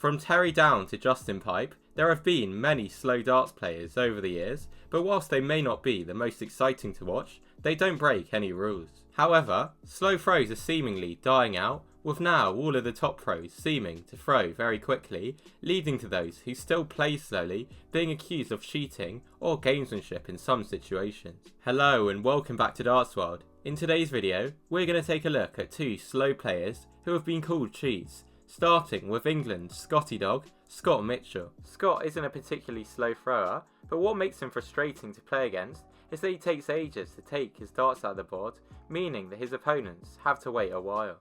From Terry Down to Justin Pipe, there have been many slow darts players over the years, but whilst they may not be the most exciting to watch, they don't break any rules. However, slow throws are seemingly dying out, with now all of the top pros seeming to throw very quickly, leading to those who still play slowly being accused of cheating or gamesmanship in some situations. Hello and welcome back to Darts World. In today's video, we're going to take a look at two slow players who have been called cheats, starting with England's Scotty dog, Scott Mitchell. Scott isn't a particularly slow thrower, but what makes him frustrating to play against is that he takes ages to take his darts out of the board, meaning that his opponents have to wait a while.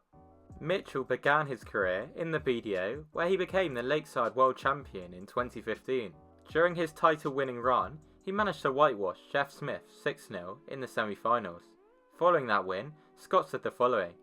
Mitchell began his career in the BDO, where he became the Lakeside World Champion in 2015. During his title-winning run, he managed to whitewash Jeff Smith 6-0 in the semi-finals. Following that win, Scott said the following: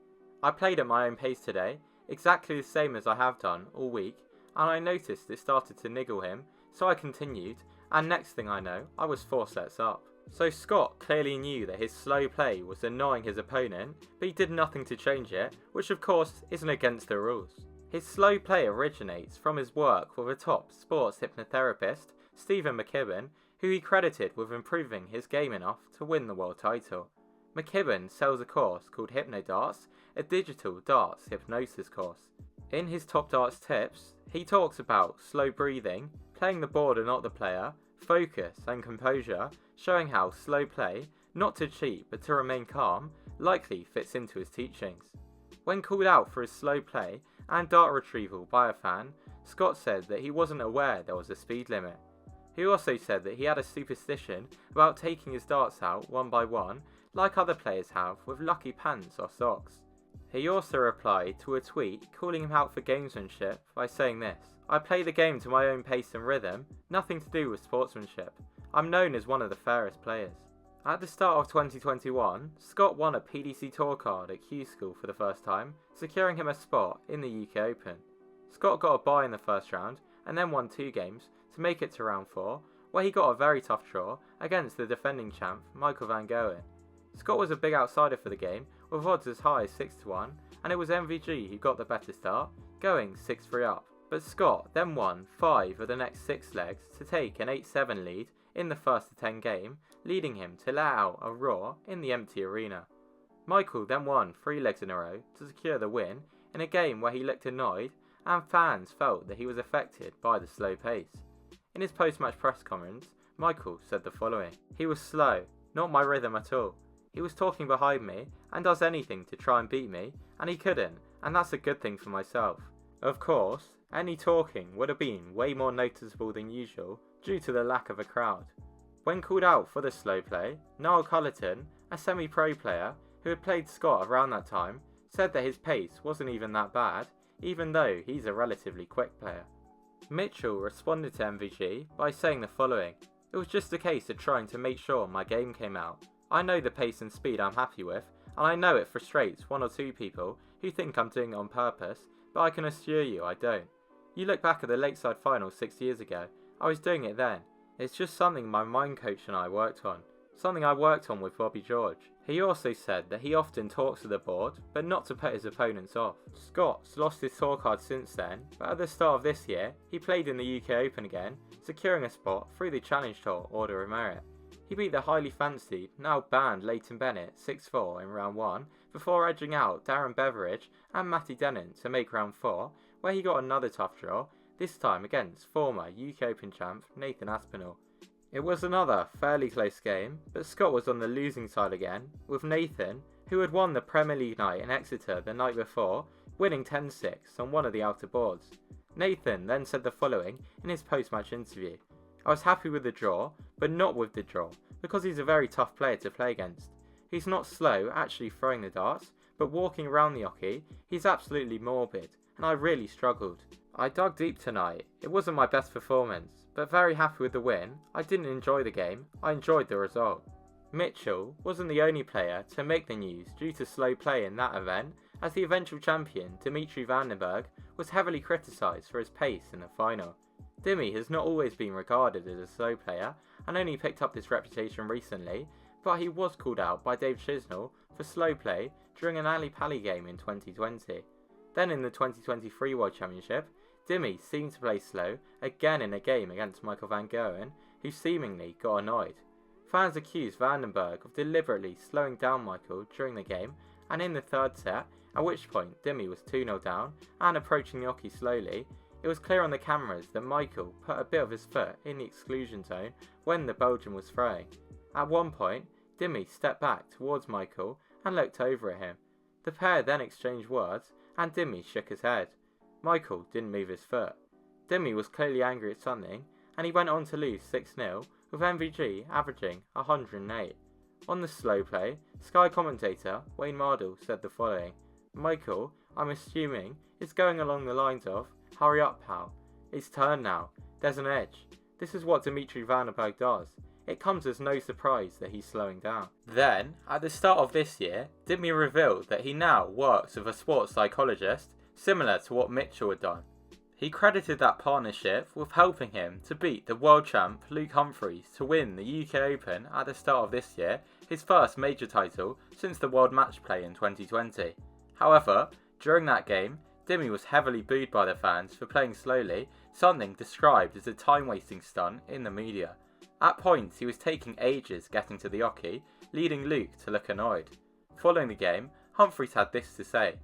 "I played at my own pace today, exactly the same as I have done all week, and I noticed it started to niggle him, so I continued, and next thing I know, I was 4 sets up." So Scott clearly knew that his slow play was annoying his opponent, but he did nothing to change it, which of course isn't against the rules. His slow play originates from his work with a top sports hypnotherapist, Stephen McKibben, who he credited with improving his game enough to win the world title. McKibben sells a course called HypnoDarts, a digital darts hypnosis course. In his top darts tips, he talks about slow breathing, playing the board and not the player, focus and composure, showing how slow play, not to cheat but to remain calm, likely fits into his teachings. When called out for his slow play and dart retrieval by a fan, Scott said that he wasn't aware there was a speed limit. He also said that he had a superstition about taking his darts out one by one, like other players have with lucky pants or socks. He also replied to a tweet calling him out for gamesmanship by saying this: "I play the game to my own pace and rhythm, nothing to do with sportsmanship. I'm known as one of the fairest players." At the start of 2021, Scott won a PDC Tour card at Q School for the first time, securing him a spot in the UK Open. Scott got a bye in the first round and then won 2 games to make it to round 4, where he got a very tough draw against the defending champ Michael van Gerwen. Scott was a big outsider for the game, with odds as high as 6-1, and it was MVG who got the better start, going 6-3 up. But Scott then won 5 of the next 6 legs to take an 8-7 lead in the first of 10 game, leading him to let out a roar in the empty arena. Michael then won 3 legs in a row to secure the win in a game where he looked annoyed and fans felt that he was affected by the slow pace. In his post-match press conference, Michael said the following: "He was slow, not my rhythm at all. He was talking behind me and does anything to try and beat me, and he couldn't, and that's a good thing for myself." Of course, any talking would have been way more noticeable than usual due to the lack of a crowd. When called out for the slow play, Niall Cullerton, a semi-pro player who had played Scott around that time, said that his pace wasn't even that bad, even though he's a relatively quick player. Mitchell responded to MVG by saying the following: "It was just a case of trying to make sure my game came out. I know the pace and speed I'm happy with, and I know it frustrates 1 or 2 people who think I'm doing it on purpose, but I can assure you I don't. You look back at the Lakeside final 6 years ago, I was doing it then. It's just something my mind coach and I worked on. Something I worked on with Bobby George." He also said that he often talks to the board, but not to put his opponents off. Scott's lost his tour card since then, but at the start of this year, he played in the UK Open again, securing a spot through the Challenge Tour Order of Merit. He beat the highly fancied, now banned Leighton Bennett 6-4 in round 1, before edging out Darren Beveridge and Matty Denon to make round 4, where he got another tough draw, this time against former UK Open champ Nathan Aspinall. It was another fairly close game, but Scott was on the losing side again, with Nathan, who had won the Premier League night in Exeter the night before, winning 10-6 on one of the outer boards. Nathan then said the following in his post-match interview: "I was happy with the draw, but not with the draw, because he's a very tough player to play against. He's not slow actually throwing the darts, but walking around the oche, he's absolutely morbid, and I really struggled. I dug deep tonight. It wasn't my best performance, but very happy with the win. I didn't enjoy the game, I enjoyed the result." Mitchell wasn't the only player to make the news due to slow play in that event, as the eventual champion Dimitri Vandenberg was heavily criticised for his pace in the final. Dimmy has not always been regarded as a slow player and only picked up this reputation recently, but he was called out by Dave Chisnell for slow play during an Ali Pali game in 2020. Then in the 2023 World Championship, Dimmy seemed to play slow again in a game against Michael van Gerwen, who seemingly got annoyed. Fans accused Vandenberg of deliberately slowing down Michael during the game, and in the third set, at which point Dimmy was 2-0 down and approaching the hockey slowly, it was clear on the cameras that Michael put a bit of his foot in the exclusion zone when the Belgian was throwing. At one point, Dimmy stepped back towards Michael and looked over at him. The pair then exchanged words and Dimmy shook his head. Michael didn't move his foot. Dimmy was clearly angry at something and he went on to lose 6-0 with MVG averaging 108. On the slow play, Sky commentator Wayne Mardle said the following: "Michael, I'm assuming, is going along the lines of, 'Hurry up, pal. It's turn now. There's an edge.' This is what Dimitri Vandenberg does. It comes as no surprise that he's slowing down." Then, at the start of this year, Dimmy revealed that he now works with a sports psychologist, similar to what Mitchell had done. He credited that partnership with helping him to beat the world champ Luke Humphries to win the UK Open at the start of this year, his first major title since the World Match Play in 2020. However, during that game, Dimmy was heavily booed by the fans for playing slowly, something described as a time-wasting stunt in the media. At points, he was taking ages getting to the hockey, leading Luke to look annoyed. Following the game, Humphries had this to say: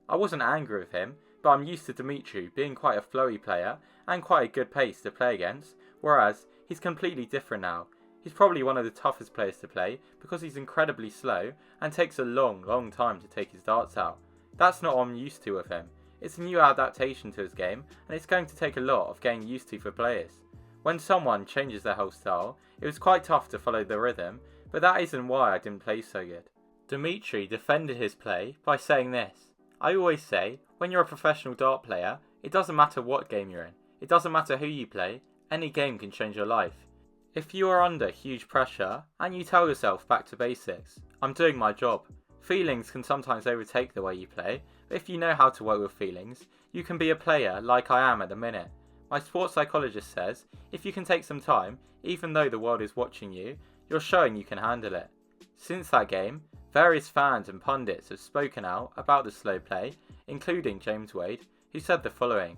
"I wasn't angry with him, but I'm used to Dimitri being quite a flowy player and quite a good pace to play against, whereas he's completely different now. He's probably one of the toughest players to play because he's incredibly slow and takes a long time to take his darts out. That's not what I'm used to with him. It's a new adaptation to his game and it's going to take a lot of getting used to for players. When someone changes their whole style, it was quite tough to follow the rhythm, but that isn't why I didn't play so good." Dimitri defended his play by saying this: "I always say, when you're a professional dart player, it doesn't matter what game you're in. It doesn't matter who you play, any game can change your life. If you are under huge pressure and you tell yourself back to basics, I'm doing my job. Feelings can sometimes overtake the way you play, but if you know how to work with feelings, you can be a player like I am at the minute. My sports psychologist says, if you can take some time, even though the world is watching you, you're showing you can handle it." Since that game, various fans and pundits have spoken out about the slow play, including James Wade, who said the following: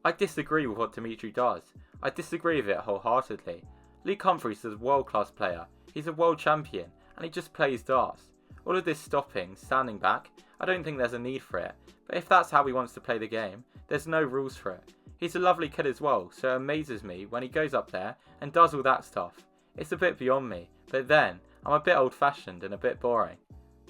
"I disagree with what Dimitri does. I disagree with it wholeheartedly. Luke Humphries is a world-class player. He's a world champion, and he just plays darts. All of this stopping, standing back, I don't think there's a need for it. But if that's how he wants to play the game, there's no rules for it. He's a lovely kid as well, so it amazes me when he goes up there and does all that stuff. It's a bit beyond me, but then, I'm a bit old-fashioned and a bit boring."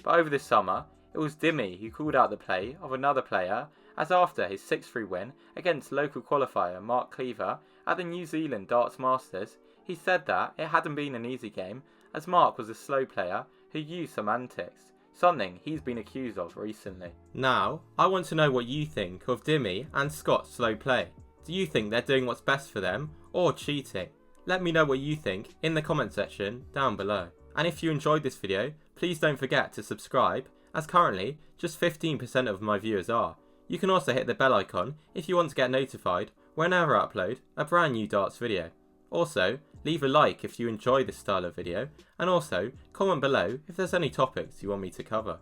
But over this summer, it was Dimmy who called out the play of another player, as after his 6-3 win against local qualifier Mark Cleaver at the New Zealand Darts Masters, he said that it hadn't been an easy game, as Mark was a slow player who used some antics, something he's been accused of recently. Now, I want to know what you think of Dimmy and Scott's slow play. Do you think they're doing what's best for them, or cheating? Let me know what you think in the comment section down below. And if you enjoyed this video, please don't forget to subscribe, as currently just 15% of my viewers are. You can also hit the bell icon if you want to get notified whenever I upload a brand new darts video. Also, leave a like if you enjoy this style of video, and also comment below if there's any topics you want me to cover.